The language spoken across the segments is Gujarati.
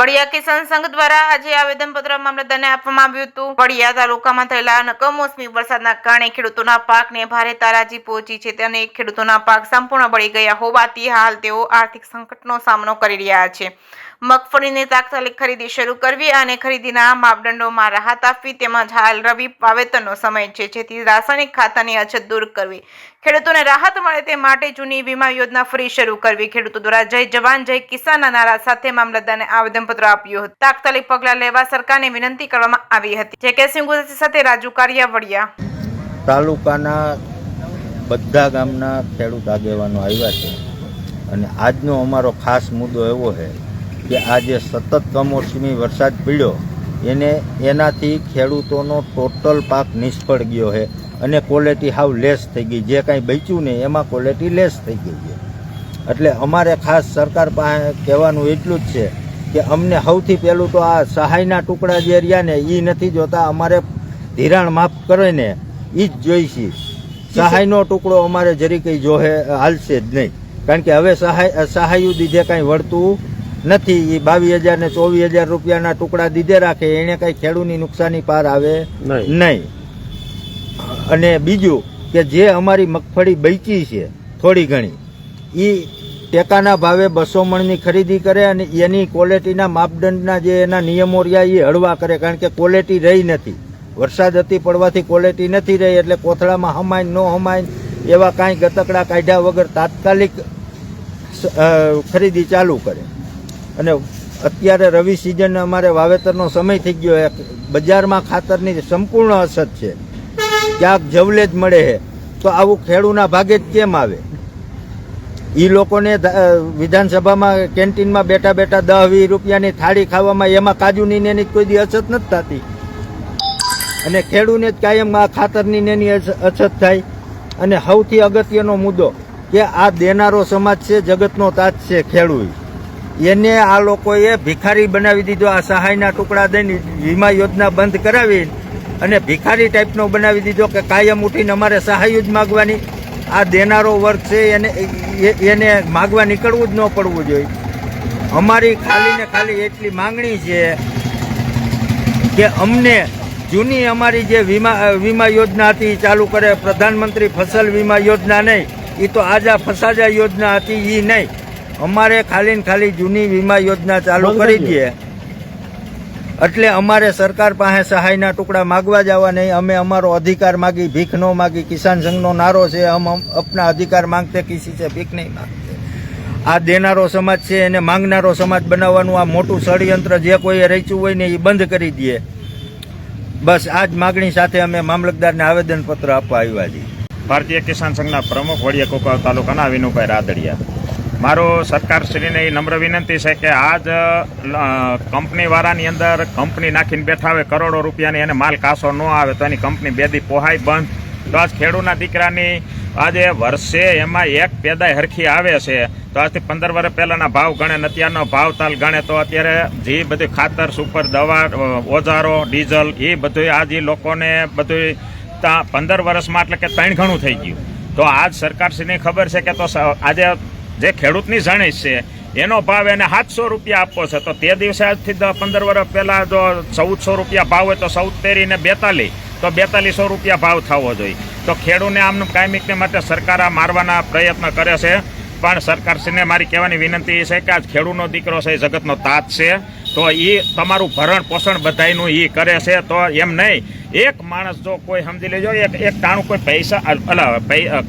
વડિયા કિસાન સંઘ દ્વારા આજે આવેદનપત્ર મામલતદારને આપવામાં આવ્યું હતું। વડિયા તાલુકામાં થયેલા કમોસમી વરસાદના કારણે ખેડૂતોના પાકને ભારે તારાજી પહોંચી છે અને ખેડૂતોના પાક સંપૂર્ણ બળી ગયા હોવાથી હાલ તેઓ આર્થિક સંકટનો સામનો કરી રહ્યા છે। મગફળીની તાત્કાલિક ખરીદી શરૂ કરવી અને ખરીદીના માપદંડોમાં રાહત આપવી તેમજ હાલ રવિ વાવેતરનો સમય છે, જેથી રાસાયણિક ખાતરની અછત દૂર કરવી, ખેડૂતોને રાહત મળે તે માટે જૂની વીમા યોજના ફરી શરૂ કરવી। ખેડૂતો દ્વારા જય જવાન જય કિસાનના નારા સાથે મામલતદારને આવેદનપત્ર આપ્યું હતું। તાત્કાલિક પગલાં લેવા સરકારને વિનંતી કરવામાં આવી હતી। જે કે સિંહ ગુજરાતી સાથે રાજુ કારિયા, વડિયા તાલુકાના બધા ગામના ખેડૂત આગેવાનો આવ્યા છે અને આજનો અમારો ખાસ મુદ્દો એવો છે કે આજે સતત કમોસમી વરસાદ પડ્યો એનાથી ખેડૂતોનો ટોટલ પાક નિષ્ફળ ગયો છે અને ક્વોલિટી હાવ લેસ થઈ ગઈ। જે કાંઈ બચ્યું ને એમાં ક્વોલિટી લેસ થઈ ગઈ છે। એટલે અમારે ખાસ સરકાર પાસે કહેવાનું એટલું જ છે કે અમને સૌથી પહેલું તો આ સહાયના ટુકડા જે રહ્યા ને એ નથી જોતા, અમારે ધિરાણ માફ કરે ને એ જ જોઈશે। સહાયનો ટુકડો અમારે જરી કંઈ જોહે હાલશે જ નહીં, કારણ કે હવે સહાયું દીધે કાંઈ વળતું નથી। એ 22,000 ને 24,000 રૂપિયાના ટુકડા દીધે રાખે, એને કાંઈ ખેડૂતની નુકસાની પાર આવે નહીં। અને બીજું કે જે અમારી મગફળી બચી છે થોડી ઘણી, એ ટેકાના ભાવે 200 મણની ખરીદી કરે અને એની ક્વોલિટીના માપદંડના જે એના નિયમો રહ્યા એ હળવા કરે, કારણ કે ક્વોલિટી રહી નથી। વરસાદ અતિ પડવાથી ક્વોલિટી નથી રહી, એટલે કોથળામાં હમાય ન હમાય એવા કાંઈ ગતકડા કાઢ્યા વગર તાત્કાલિક ખરીદી ચાલુ કરે। અને અત્યારે રવિ સિઝન અમારે વાવેતરનો સમય થઈ ગયો છે, બજારમાં ખાતરની સંપૂર્ણ અછત છે, ક્યાંક જવલે જ મળે છે, તો આવું ખેડૂના ભાગે જ કેમ આવે? એ લોકોને વિધાનસભામાં કેન્ટીનમાં બેઠા બેઠા 10-20 રૂપિયાની થાળી ખાવામાં એમાં કાજુની નેની કોઈ દી અછત નથી થતી, અને ખેડૂને જ કાયમ આ ખાતરની નેની અછત થાય। અને સૌથી અગત્યનો મુદ્દો કે આ દેનારો સમાજ છે, જગતનો તાજ છે ખેડૂત, એને આ લોકોએ ભિખારી બનાવી દીધો। આ સહાયના ટુકડા દઈને વીમા યોજના બંધ કરાવી અને ભિખારી ટાઈપનો બનાવી દીધો કે કાયમ ઉઠીને અમારે સહાય જ માગવાની। આ દેનારો વર્ગ છે એને માગવા નીકળવું જ ન પડવું જોઈએ। અમારી ખાલી ને ખાલી એટલી માંગણી છે કે અમને જૂની અમારી જે વીમા યોજના હતી ચાલુ કરે, પ્રધાનમંત્રી ફસલ વીમા યોજના નહીં, એ તો આજા ફસાજા યોજના હતી એ નહીં, અમારે ખાલી ને ખાલી જૂની વીમા યોજના ચાલુ કરી દે। એટલે અમારે સરકાર પાસે સહાયના ટુકડા માગવા જવા નહીં, અમે અમારો અધિકાર માગી, ભીખ ન માગી। કિસાન સંઘનો નારો છે, હમ અપના અધિકાર માંગતે કિસી છે ભીખ નહીં માંગતે। આ દેનારો સમાજ છે એને માંગનારો સમાજ બનાવવાનું આ મોટું ષડયંત્ર જે કોઈએ રચ્યું હોય ને એ બંધ કરી દે। બસ આ જ માગણી સાથે અમે મામલતદારને આવેદનપત્ર આપવા આવ્યા છીએ। ભારતીય કિસાન સંઘના પ્રમુખ વડિયા કોકા તાલુકાના વિનુભાઈ રાદડિયા। મારો સરકારશ્રીને એ નમ્ર વિનંતી છે કે આજ કંપનીવાળાની અંદર કંપની નાખીને બેઠા હોય કરોડો રૂપિયાની, એને માલ કાસો ન આવે તો એની કંપની બેદી પોહાય બંધ। તો આજ ખેડૂતના દીકરાની આજે વર્ષે એમાં એક પેદાય હરખી આવે છે, તો આજથી 15 વર્ષ પહેલાંના ભાવ ગણે ને અત્યારનો ભાવ તાલ ગણે તો અત્યારે જે બધું ખાતર, સુપર, દવા, ઓજારો, ડીઝલ એ બધું આજે લોકોને બધું 15 વર્ષમાં એટલે કે 3 ગણું થઈ ગયું। તો આજ સરકારશ્રીને ખબર છે કે તો આજે જે ખેડૂતની જણીશ છે એનો ભાવ એને 700 રૂપિયા આપવો છે, તો તે દિવસે આજથી 15 વર્ષ પહેલાં જો 1400 રૂપિયા ભાવ હોય તો 14 ને 42 તો 4200 રૂપિયા ભાવ થવો જોઈએ। તો ખેડૂતને આમનું કાયમિકને માટે સરકાર આ મારવાના પ્રયત્ન કરે છે, પણ સરકારશ્રીને મારી કહેવાની વિનંતી છે કે આજ ખેડૂતનો દીકરો છે, જગતનો તાજ છે, તો એ તમારું ભરણ પોષણ બધાયનું એ કરે છે। તો એમ નહીં એક માણસ જો કોઈ સમજી લેજો એક ટાણું કોઈ પૈસા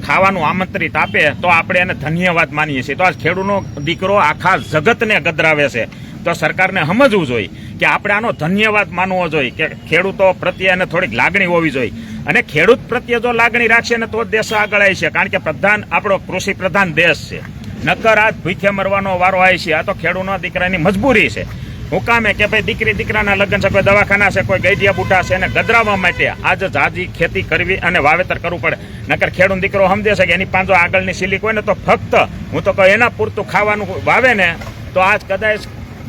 ખાવાનું આમંત્રિત આપે તો આપણે એને ધન્યવાદ માનીએ છીએ। તો આજ ખેડૂતનો દીકરો આખા જગતને ગદરાવે છે, તો સરકારને સમજવું જોઈએ કે આપણે આનો ધન્યવાદ માનવો જોઈએ, કે ખેડૂતો પ્રત્યે એને થોડીક લાગણી હોવી જોઈએ। અને ખેડૂત પ્રત્યે જો લાગણી રાખશે ને તો દેશ આગળ આવી છે, કારણ કે આપણો કૃષિ પ્રધાન દેશ છે, નકર આજ ભૂખે મરવાનો વારો આવી છે। આ તો ખેડૂતના દીકરાની મજબૂરી છે। હું કામે કે ભાઈ દીકરી દીકરાના લગ્ન છે, કોઈ દવાખાના છે, કોઈ ગઈડિયા બુઢા છે, એને ગદરાવવા માટે આજે જાજી ખેતી કરવી અને વાવેતર કરવું પડે, નકર ખેડૂત દીકરો સમજે છે કે એની પાંજો આગળની સિલીક હોય ને તો ફક્ત હું તો કહું એના પૂરતું ખાવાનું વાવે ને તો આજ કદાચ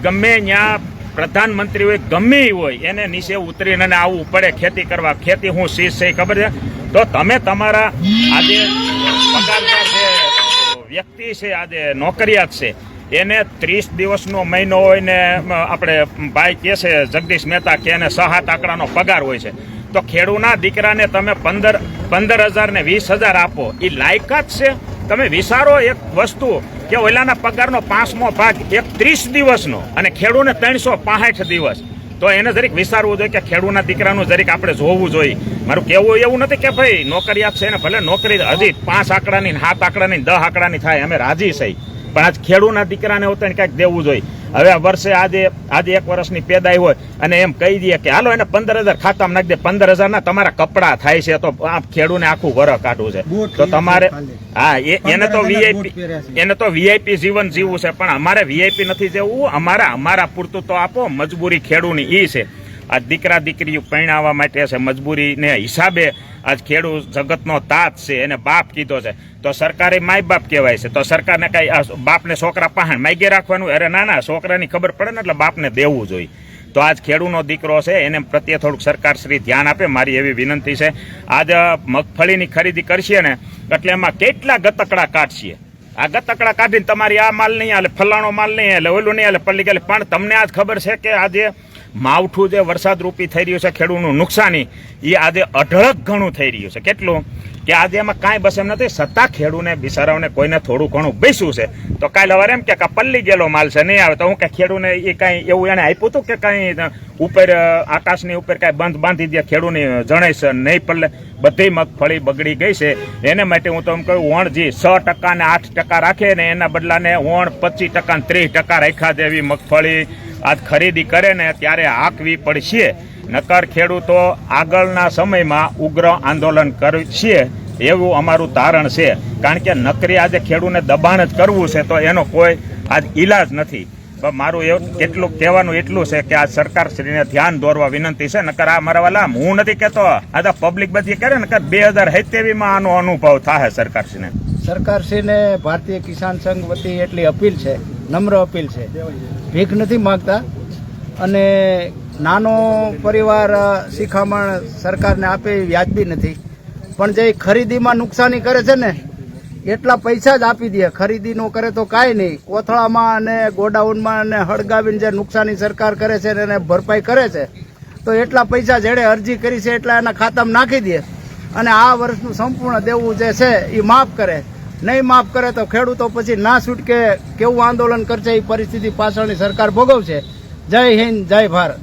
ગમે ત્યાં પ્રધાનમંત્રી હોય ગમે હોય એને નીચે ઉતરીને આવવું પડે ખેતી કરવા। ખેતી હું શીશ છે ખબર છે? તો તમે તમારા આજે પગારદાર છે વ્યક્તિ છે, આજે નોકરિયાત છે, એને 30 દિવસનો મહિનો હોય ને આપણે ભાઈ કહે છે જગદીશ મહેતા કે એને 6-7 આંકડાનો પગાર હોય છે, તો ખેડૂના દીકરાને તમે 15,000 ને 20,000 આપો, એ લાયકાત છે? તમે વિચારો એક વસ્તુ કે ઓલાના પગારનો 5મો ભાગ એક 30 દિવસનો અને ખેડૂને 365 દિવસ, તો એને જરીક વિચારવું જોઈએ કે ખેડૂના દીકરાનું જરીક આપણે જોવું જોઈએ. મારું કહેવું એવું નથી કે ભાઈ નોકરિયાત છે ને ભલે નોકરી હજી 5 આંકડાની 7 આંકડાની 10 આંકડાની થાય, અમે રાજી છીએ, પણ આજ ખેડૂના દીકરાને હોતે કંઈક દેવું જોઈએ. હવે આ વર્ષે આજે 1 વર્ષની પેદાઈ હોય અને એમ કહી દઈએ કે હાલો એને 15,000 ખાતામાં નાખી દે, 15,000 ના તમારા કપડા થાય છે, તો આ ખેડૂને આખું વરસ કાઢવું છે, તો તમારે હા એને તો વીઆઈપી જીવન જીવવું છે, પણ અમારે વીઆઈપી નથી જેવું. અમારા પૂરતું તો આપો. મજબૂરી ખેડૂની ઈ છે, આ દીકરા દીકરીઓ પરણાવવા માટે છે, મજબૂરીને હિસાબે આજ ખેડૂત જગતનો તાત છે, એને બાપ કીધો છે, તો સરકારે માય બાપ કહેવાય છે, તો સરકારને કઈ બાપને છોકરા પાહણ માગે રાખવાનું? અરે ના, છોકરાની ખબર પડે ને એટલે બાપને દેવું જોઈએ. તો આજ ખેડૂનો દીકરો છે એને પ્રત્યે થોડુંક સરકાર શ્રી ધ્યાન આપે, મારી એવી વિનંતી છે. આજ મગફળીની ખરીદી કરશે ને એટલે એમાં કેટલા ગતકડા કાઢશે. આ ગતકડા કાઢીને તમારી આ માલ નહીં હાલે, ફલાણો માલ નહીં હાલે, ઓલું નહીં હાલે, પલ્લી ગયેલે. પણ તમને આજ ખબર છે કે આજે માવઠું જે વરસાદ રૂપી થઈ રહ્યું છે, ખેડૂતનું નુકસાની એ આજે અઢળક ઘણું થઈ રહ્યું છે. કેટલું કે આજે એમાં કાંઈ બસ એમ નથી, છતાં ખેડૂને બિચારાઓને કોઈને થોડું ઘણું બેસ્યું છે. તો કાલે સવારે એમ કે પલ્લી ગયેલો માલ છે નહીં આવે, તો હું કે ખેડૂને એ કાંઈ એવું એને આપ્યું હતું કે કાંઈ ઉપર આકાશની ઉપર કાંઈ બંધ બાંધી દે ખેડૂની જણાય છે નહીં પલ્લે? બધી મગફળી બગડી ગઈ છે. એને માટે હું તો એમ કહું વણજી 6% ને 8% રાખે ને એના બદલાને વણ 25% ને 30% રાખ્યા દેવી મગફળી આજ ખરીદી કરે ને ત્યારે હાંકવી પડશે. નકર ખેડૂતો આગળના સમયમાં ઉગ્ર આંદોલન કરશે એવું અમારું તારણ છે. કારણ કે નકરી આજે ખેડૂને દબાણ જ કરવું છે તો એનો કોઈ આજ ઈલાજ નથી. મારું એટલું કહેવાનું એટલું છે કે આ સરકારશ્રીને ધ્યાન દોરવા વિનંતી છે. નકર આ મારા વાલા હું નથી કહેતો, આ તો પબ્લિક બધી કરે નકર 2070માં આનો અનુભવ થાય સરકારશ્રીને. સરકારશ્રીને ભારતીય કિસાન સંઘ વતી એટલી અપીલ છે, નમ્ર અપીલ છે, ભીખ નથી માગતા. અને નાનો પરિવાર શિખામણ સરકારને આપે એ વ્યાજબી નથી, પણ જે ખરીદીમાં નુકસાની કરે છે ને એટલા પૈસા જ આપી દે. ખરીદી નો કરે તો કાંઈ નહીં. કોથળામાં અને ગોડાઉનમાં અને હળગાવીને જે નુકસાની સરકાર કરે છે એને ભરપાઈ કરે છે, તો એટલા પૈસા જેણે અરજી કરી છે એટલા એના ખાતામાં નાખી દે અને આ વર્ષનું સંપૂર્ણ દેવું જે છે એ માફ કરે. નહીં માફ કરે તો ખેડૂતો પછી ના છૂટકે કેવું આંદોલન કરશે એ પરિસ્થિતિ પાછળની સરકાર ભોગવશે. જય હિન્દ, જય ભારત.